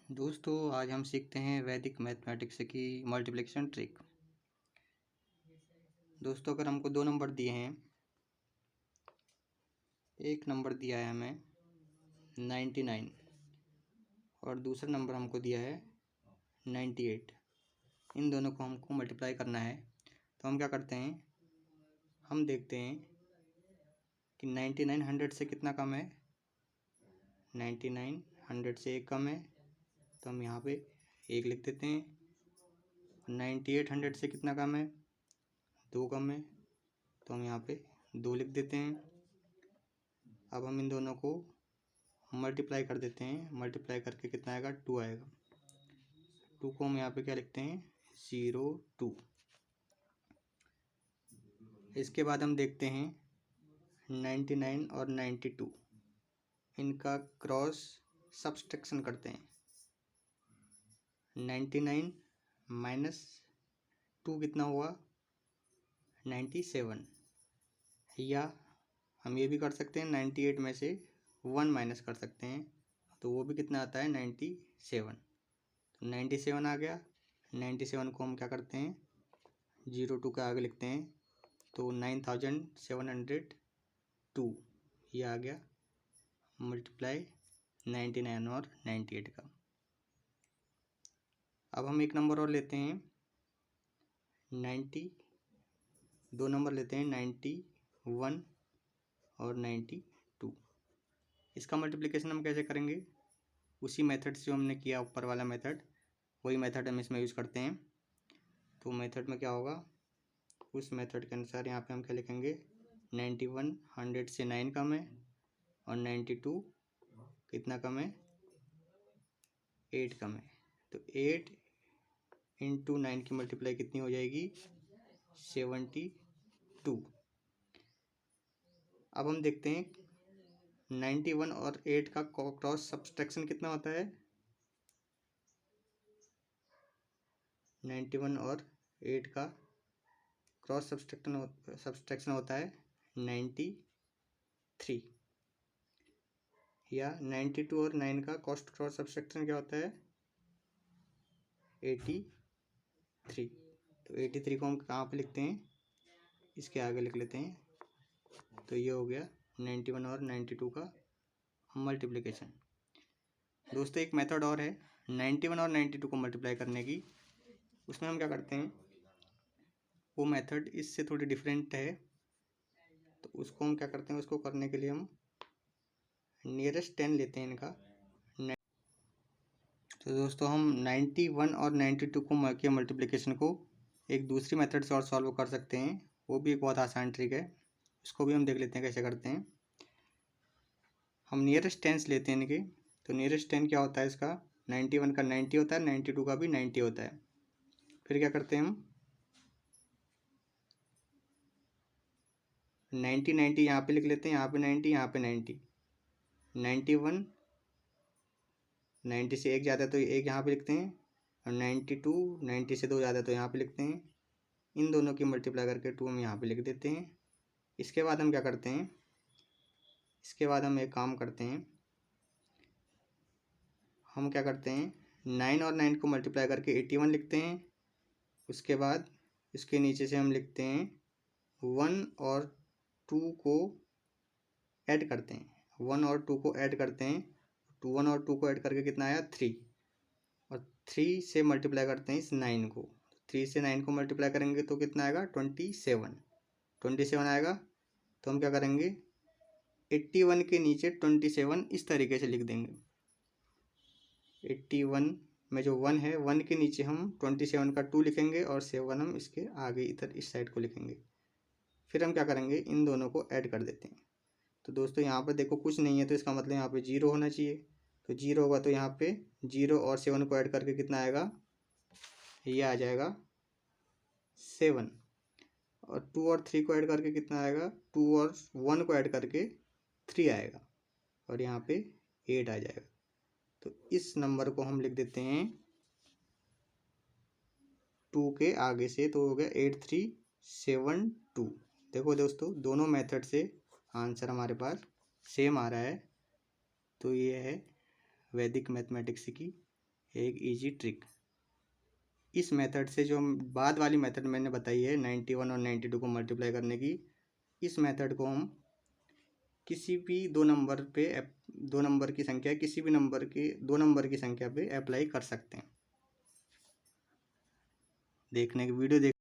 दोस्तों आज हम सीखते हैं वैदिक मैथमेटिक्स की मल्टीप्लिकेशन ट्रिक। दोस्तों अगर हमको दो नंबर दिए हैं, एक नंबर दिया है हमें 99 और दूसरा नंबर हमको दिया है 98। इन दोनों को हमको मल्टीप्लाई करना है। तो हम क्या करते हैं, हम देखते हैं कि 99 100 से कितना कम है। 99 100 से एक कम है, तो हम यहाँ पे एक लिख देते हैं। 98 100 से कितना कम है, दो कम है, तो हम यहाँ पे दो लिख देते हैं। अब हम इन दोनों को मल्टीप्लाई कर देते हैं। मल्टीप्लाई करके कितना आएगा, 2 आएगा। 2 को हम यहाँ पे क्या लिखते हैं, 02। इसके बाद हम देखते हैं 99 और 92, इनका क्रॉस सब्सट्रैक्शन करते हैं। 99 माइनस 2 कितना हुआ, 97। या हम ये भी कर सकते हैं, 98 में से 1 माइनस कर सकते हैं, तो वो भी कितना आता है, 97। तो 97 आ गया। 97 को हम क्या करते हैं, 02 के आगे लिखते हैं, तो 9702 ये आ गया। मल्टीप्लाई 99 और 98 का। अब हम एक नंबर और लेते हैं, दो नंबर लेते हैं, 91 और 92। इसका मल्टीप्लिकेशन हम कैसे करेंगे, उसी मेथड से जो हमने किया ऊपर वाला मेथड, वही मेथड हम इसमें यूज़ करते हैं। तो मेथड में क्या होगा, उस मेथड के अनुसार यहाँ पे हम क्या लिखेंगे, 91 100 से 9 कम है और 92 कितना कम है, 8 कम है। तो 8 इंटू 9 की मल्टीप्लाई कितनी हो जाएगी, 72। अब हम देखते हैं 91 और 8 का क्रॉस सब्सट्रैक्शन कितना होता है। 91 और 8 का क्रॉस सब्सट्रैक्शन होता है 93। या 92 और 9 का क्रॉस सब्सट्रैक्शन क्या होता है, 83। तो 83 को हम कहाँ पे लिखते हैं, इसके आगे लिख लेते हैं। तो ये हो गया 91 और 92 का मल्टीप्लिकेशन। दोस्तों एक मेथड और है 91 और 92 को मल्टीप्लाई करने की। उसमें हम क्या करते हैं, वो मेथड इससे थोड़ी डिफरेंट है। तो उसको हम क्या करते हैं, उसको करने के लिए हम नियरेस्ट 10 लेते हैं इनका। तो दोस्तों हम 91 और 92 के मल्टीप्लिकेशन को एक दूसरी मेथड से और सॉल्व कर सकते हैं। वो भी एक बहुत आसान ट्रिक है, उसको भी हम देख लेते हैं कैसे करते हैं। हम नियरेस्ट टेंस लेते हैं इनके। तो नियरेस्ट 10 क्या होता है इसका, 91 का 90 होता है, 92 का भी 90 होता है। फिर क्या करते हैं हम 90 यहाँ पे लिख लेते हैं, यहाँ पे 90, यहाँ पे 90। 91 90 से एक ज़्यादा तो एक यहाँ पे लिखते हैं, और 92 90 से दो ज़्यादा तो यहाँ पे लिखते हैं। इन दोनों की मल्टीप्लाई करके 2 हम यहाँ पे लिख देते हैं। इसके बाद हम क्या करते हैं, इसके बाद हम एक काम करते हैं, हम क्या करते हैं 9 और 9 को मल्टीप्लाई करके 81 लिखते हैं। उसके बाद इसके नीचे से हम लिखते हैं 1 और 2 को ऐड करते हैं। 1 और 2 को ऐड करते हैं, 1 और 2 को ऐड करके कितना आया, 3। और 3 से मल्टीप्लाई करते हैं इस 9 को। 3 से 9 को मल्टीप्लाई करेंगे तो कितना आएगा, 27 आएगा। तो हम क्या करेंगे, 81 के नीचे 27 इस तरीके से लिख देंगे। 81 में जो 1 है, 1 के नीचे हम 27 का 2 लिखेंगे और 7 हम इसके आगे इधर इस साइड को लिखेंगे। फिर हम क्या करेंगे, इन दोनों को ऐड कर देते हैं। तो दोस्तों यहाँ पर देखो कुछ नहीं है, तो इसका मतलब यहाँ पे 0 होना चाहिए। तो 0 होगा तो यहाँ पे 0 और 7 को ऐड करके कितना आएगा, ये आ जाएगा 7। और 2 और 3 को ऐड करके कितना आएगा, 2 और 1 को ऐड करके 3 आएगा, और यहाँ पे 8 आ जाएगा। तो इस नंबर को हम लिख देते हैं 2 के आगे से, तो हो गया 8372। देखो दोस्तों दोनों मेथड से आंसर हमारे पास सेम आ रहा है। तो ये है वैदिक मैथमेटिक्स की एक इजी ट्रिक। इस मेथड से जो बाद वाली मेथड मैंने बताई है 91 और 92 को मल्टीप्लाई करने की, इस मेथड को हम किसी भी दो नंबर की संख्या, किसी भी दो नंबर की संख्या पे अप्लाई कर सकते हैं। वीडियो